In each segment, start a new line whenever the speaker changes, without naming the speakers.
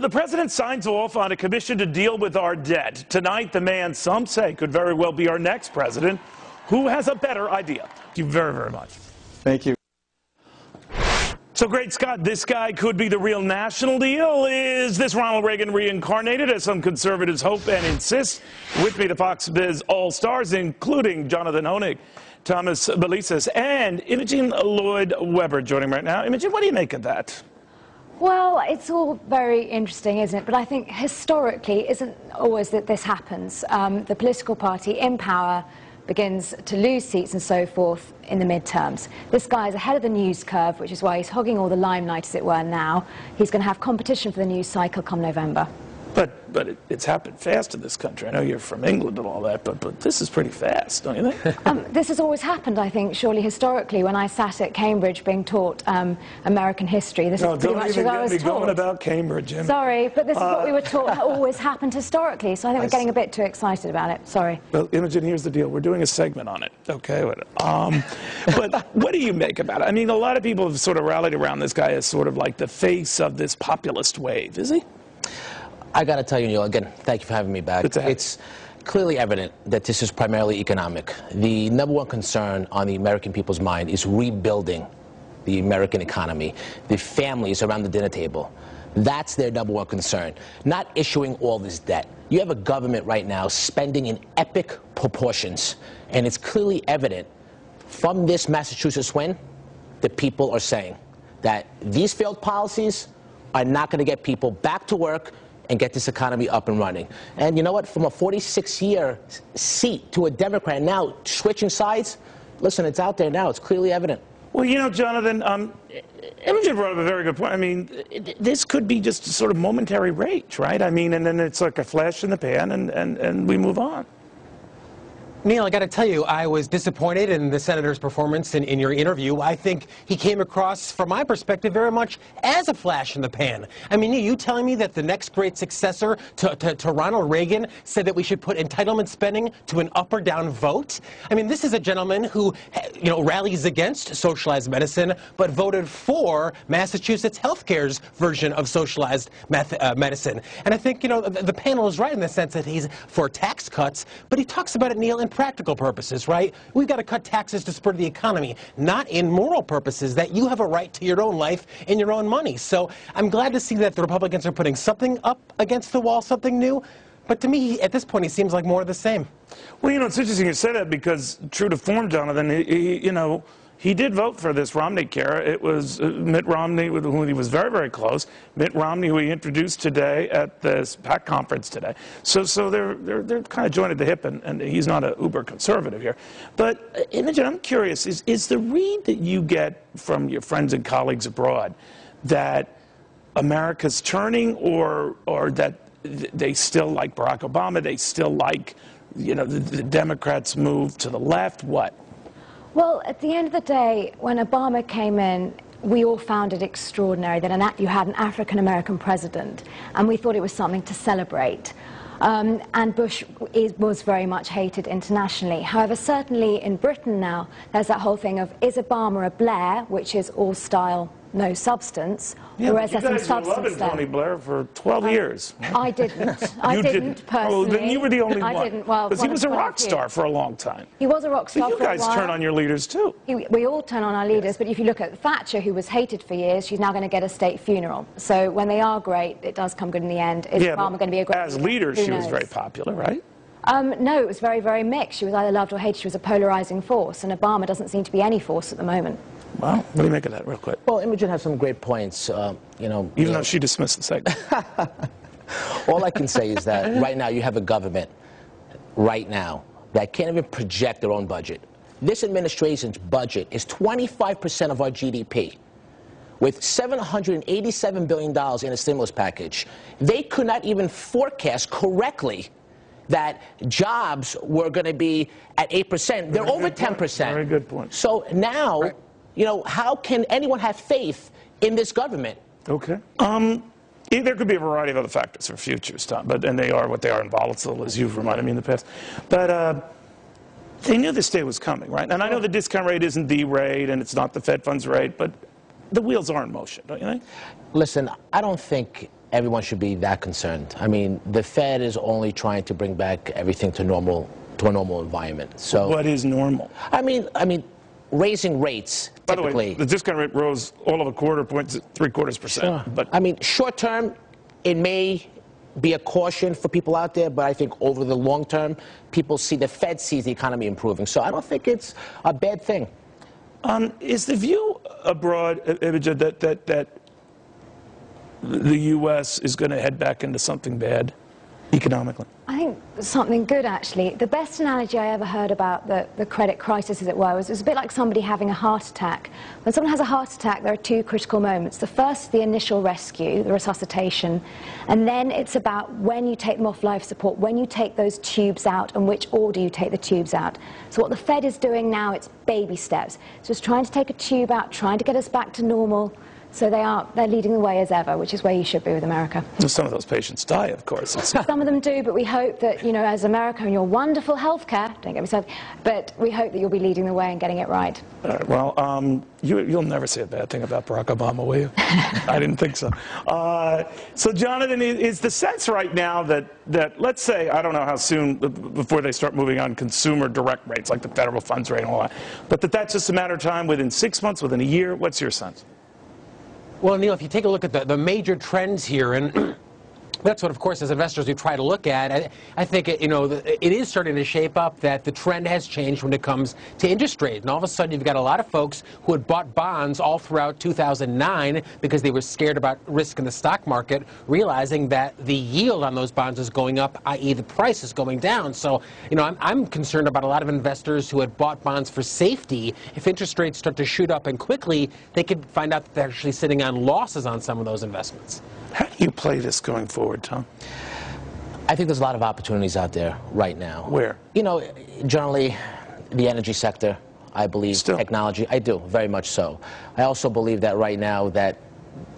the president signs off on a commission to deal with our debt. Tonight, the man some say could very well be our next president, who has a better idea. Thank you very, very much.
Thank you.
So, Great Scott, this guy could be the real national deal. Is this Ronald Reagan reincarnated, as some conservatives hope and insist? With me, the Fox Biz All-Stars, including Jonathan Hoenig, Thomas Belesis, and Imogen Lloyd-Webber joining me right now. Imogen, what do you make of that?
Well, it's all very interesting, isn't it? But I think historically, isn't always that this happens. The political party in power begins to lose seats and so forth in the midterms. This guy is ahead of the news curve, which is why he's hogging all the limelight, as it were, now. He's going to have competition for the news cycle come November.
But it's happened fast in this country. I know you're from England and all that, but this is pretty fast, don't you think?
This has always happened, I think, surely historically. When I sat at Cambridge being taught American history, this is pretty much what I was taught.
Don't even get me going about Cambridge, Jim.
Sorry, but this is what we were taught always happened historically, so I think we're getting a bit too excited about it. Sorry.
Well, Imogen, here's the deal. We're doing a segment on it, okay? But what do you make about it? I mean, a lot of people have sort of rallied around this guy as sort of like the face of this populist wave. Is he?
I got to tell you, Neil, again, thank you for having me back. It's clearly evident that this is primarily economic. The number one concern on the American people's mind is rebuilding the American economy, the families around the dinner table. That's their number one concern, not issuing all this debt. You have a government right now spending in epic proportions, and it's clearly evident from this Massachusetts win that people are saying that these failed policies are not going to get people back to work and get this economy up and running. And you know what? From a 46-year seat to a Democrat now switching sides, listen, it's out there now. It's clearly evident.
Well, you know, Jonathan, Imogen brought up a very good point. I mean, this could be just sort of momentary rage, right? I mean, and then it's like a flash in the pan, and we move on.
Neil, I got to tell you, I was disappointed in the senator's performance in your interview. I think he came across, from my perspective, very much as a flash in the pan. I mean, you telling me that the next great successor to Ronald Reagan said that we should put entitlement spending to an up or down vote? I mean, this is a gentleman who, you know, rallies against socialized medicine, but voted for Massachusetts healthcare's version of socialized medicine. And I think, you know, the panel is right in the sense that he's for tax cuts, but he talks about it, Neil, in practical purposes, right? We've got to cut taxes to spur the economy, not in moral purposes, that you have a right to your own life and your own money. So I'm glad to see that the Republicans are putting something up against the wall, something new. But to me, at this point, he seems like more of the same.
Well, you know, it's interesting you say that because, true to form, Jonathan, you know, he did vote for this Romney care. It was Mitt Romney, with whom he was very, very close. Mitt Romney, who he introduced today at this PAC conference today. So they're kind of joined at the hip, and he's not an uber conservative here. But Imogen, I'm curious: is the read that you get from your friends and colleagues abroad that America's turning, or that they still like Barack Obama? They still like, you know, the Democrats move to the left? What?
Well, at the end of the day, when Obama came in, we all found it extraordinary that you had an African-American president, and we thought it was something to celebrate. And Bush was very much hated internationally. However, certainly in Britain now, there's that whole thing of, is Obama a Blair, which is all style, no substance, or is there some substance there?
Tony Blair for 12 years.
I didn't. I didn't personally.
Oh, then you were the only one.
I didn't. Well,
because he was a rock star for a long time.
He was a rock star for a while.
You guys turn on your leaders too.
We all turn on our leaders, yes. But if you look at Thatcher, who was hated for years, she's now going to get a state funeral. So when they are great, it does come good in the end. Is Obama going to be a great
as leader? She was very popular, right?
No, it was very, very mixed. She was either loved or hated. She was a polarizing force, and Obama doesn't seem to be any force at the moment.
Well, what do you make of that, real quick?
Well, Imogen has some great points. You know,
even though she dismissed the segment.
All I can say is that right now you have a government, right now, that can't even project their own budget. This administration's budget is 25% of our GDP, with $787 billion in a stimulus package. They could not even forecast correctly that jobs were going to be at 8%. They're over 10%.
Very good point.
So now, you know, how can anyone have faith in this government?
Okay. There could be a variety of other factors for futures, Tom, and they are what they are in volatile, as you've reminded me in the past. But they knew this day was coming, right? And I know the discount rate isn't the rate, and it's not the Fed funds rate, but the wheels are in motion, don't you think?
Listen, I don't think everyone should be that concerned. I mean, the Fed is only trying to bring back everything to normal, to a normal environment. So
what is normal?
I mean, raising rates typically.
By the way, the discount rate rose all of a quarter point, 0.75%.
Sure.
But
I mean, short term, it may be a caution for people out there, but I think over the long term, people see the Fed sees the economy improving. So I don't think it's a bad thing.
Is the view abroad, Imogen, that the U.S. is going to head back into something bad economically?
I think something good, actually. The best analogy I ever heard about the credit crisis, as it was a bit like somebody having a heart attack. When someone has a heart attack, there are two critical moments. The first, the initial rescue, the resuscitation, and then it's about when you take them off life support, when you take those tubes out, and which order you take the tubes out. So what the Fed is doing now, it's baby steps. So it's trying to take a tube out, trying to get us back to normal. So they're leading the way as ever, which is where you should be with America.
Some of those patients die, of course.
Some of them do, but we hope that, you know, as America and your wonderful healthcare, don't get me started, but we hope that you'll be leading the way and getting it right.
All right, well, you'll never say a bad thing about Barack Obama, will you? I didn't think so. So, Jonathan, is the sense right now that, let's say, I don't know how soon before they start moving on consumer direct rates, like the federal funds rate and all that, but that's just a matter of time, within 6 months, within a year? What's your sense?
Well, Neil, if you take a look at the major trends here, and that's what, of course, as investors we try to look at. I think, it is starting to shape up that the trend has changed when it comes to interest rate. And all of a sudden, you've got a lot of folks who had bought bonds all throughout 2009 because they were scared about risk in the stock market, realizing that the yield on those bonds is going up, i.e. the price is going down. So, I'm concerned about a lot of investors who had bought bonds for safety. If interest rates start to shoot up and quickly, they could find out that they're actually sitting on losses on some of those investments.
How do you play this going forward, Tom?
I think there's a lot of opportunities out there right now.
Where?
Generally, the energy sector, I believe.
Still.
Technology, I do, very much so. I also believe that right now that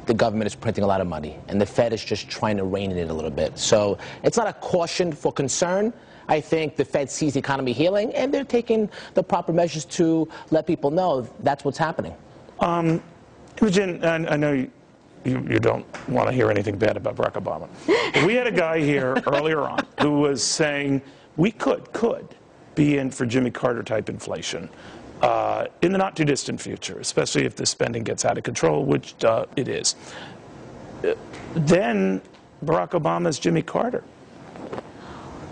the government is printing a lot of money, and the Fed is just trying to rein it in a little bit. So it's not a caution for concern. I think the Fed sees the economy healing, and they're taking the proper measures to let people know that's what's happening.
Imogen, I know you don't want to hear anything bad about Barack Obama. We had a guy here earlier on who was saying we could be in for Jimmy Carter type inflation in the not too distant future, especially if the spending gets out of control, which it is. Then Barack Obama's Jimmy Carter.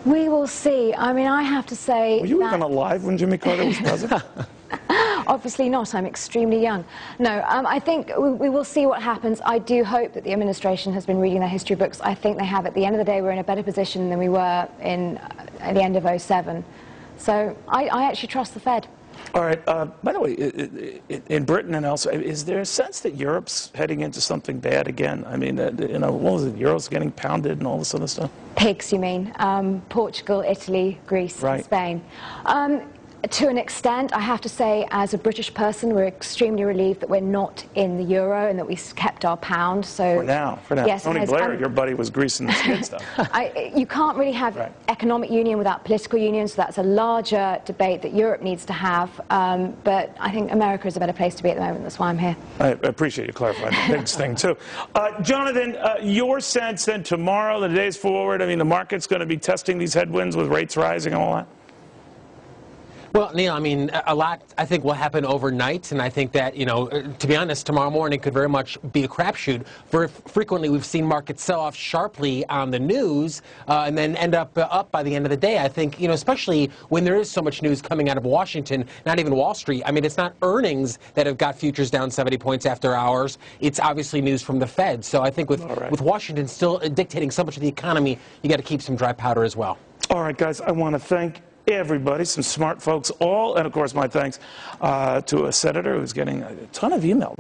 We will see. I mean, I have to say.
Were you even alive when Jimmy Carter was president?
Obviously not. I'm extremely young. No, I think we will see what happens. I do hope that the administration has been reading their history books. I think they have. At the end of the day, we're in a better position than we were at the end of '07. So I actually trust the Fed.
All right. By the way, in Britain and elsewhere, is there a sense that Europe's heading into something bad again? I mean, what was it? Euro's getting pounded and all this other stuff?
Pigs, you mean? Portugal, Italy, Greece,
right.
Spain. To an extent, I have to say, as a British person, we're extremely relieved that we're not in the euro and that we kept our pound. So
for now.
Yes,
Tony Blair, your buddy, was greasing the skid stuff.
You can't really have economic union without political union, so that's a larger debate that Europe needs to have. But I think America is a better place to be at the moment. That's why I'm here.
I appreciate you clarifying the pigs thing, too. Jonathan, your sense then tomorrow, the days forward, I mean, the market's going to be testing these headwinds with rates rising and all that?
Well, Neil, I mean, a lot, I think, will happen overnight, and I think that, to be honest, tomorrow morning could very much be a crapshoot. Very frequently, we've seen markets sell off sharply on the news and then end up by the end of the day. I think, especially when there is so much news coming out of Washington, not even Wall Street. I mean, it's not earnings that have got futures down 70 points after hours. It's obviously news from the Fed. So I think with Washington still dictating so much of the economy, you got to keep some dry powder as well.
All right, guys, I want to thank everybody, some smart folks, all, and of course my thanks to a senator who's getting a ton of email